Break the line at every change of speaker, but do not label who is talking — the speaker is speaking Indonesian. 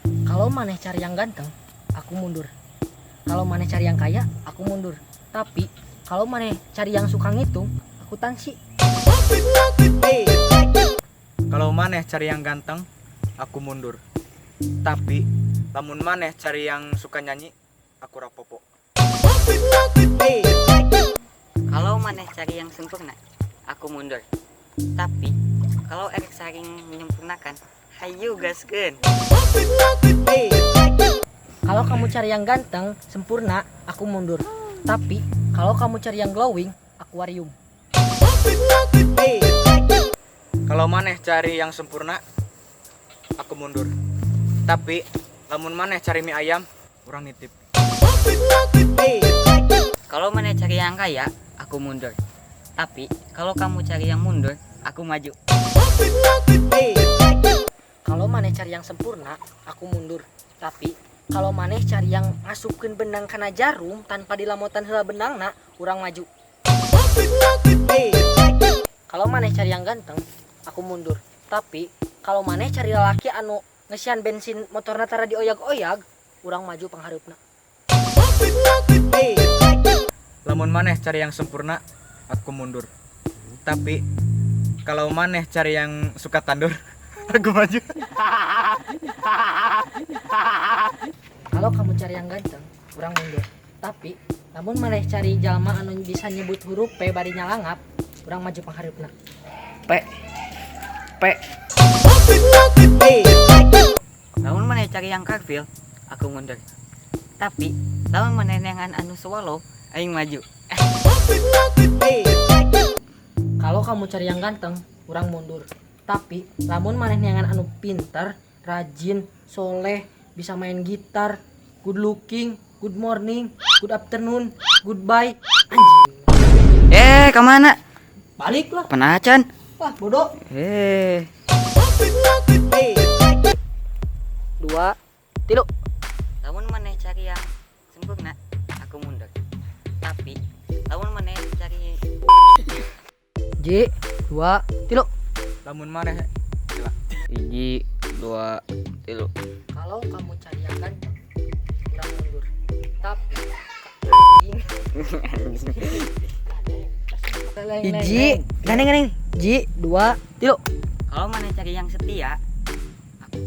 Kalau maneh cari yang ganteng, aku mundur. Kalau maneh cari yang kaya, aku mundur. Tapi kalau maneh cari yang suka ngitung, aku tangsi.
Kalau maneh cari yang ganteng, aku mundur. Tapi lamun maneh cari yang suka nyanyi, aku rapopo.
Kalau maneh cari yang sempurna, aku mundur. Tapi kalau erek saking menyempurnakan, hayu gaskeun.
Kalau kamu cari yang ganteng, sempurna, aku mundur. Tapi kalau kamu cari yang glowing, akuarium.
Kalau maneh cari yang sempurna, aku mundur. Tapi lamun maneh cari mie ayam, urang nitip.
Kalau maneh cari yang kaya, aku mundur. Tapi kalau kamu cari yang mundur, aku maju.
Kalau maneh cari yang sempurna, aku mundur. Tapi kalau maneh cari yang masukkeun benang kana jarum tanpa dilamotan heula benangna, urang maju. Kalau maneh cari yang ganteng, aku mundur. Tapi kalau maneh cari lelaki anu ngesian bensin motorna tara dioyag-oyag, urang maju panghareupna.
Lamun maneh cari yang sempurna, aku mundur. Tapi kalau maneh cari yang suka tandur, aku maju.
Kalau kamu cari yang ganteng, urang mundur. Tapi namun maneh cari jalma anu bisa nyebut huruf P bari nyalangap, urang maju panghareupna.
P. Lamun maneh cari yang karfil, aku mundur. Tapi lamun maneh neangan anu swallow, aing maju.
Kalau kamu cari yang ganteng, urang mundur. Tapi lamun maneh neangan anu pinter, rajin, soleh, bisa main gitar, good looking, good morning, good afternoon, goodbye, anjing.
Kemana?
Balik lah.
Penacan.
Wah, bodoh. 2, 3.
Lamun maneh cari yang sempurna, aku mundur. Tapi lamun maneh cari
J, 2, 3.
Lamun maneh gila.
1, 2, 3.
Kalau kamu cari yang ganteng, urang mundur. Tapi Iji, gandeng. J, 2, 3.
Kalau maneh cari yang setia, aku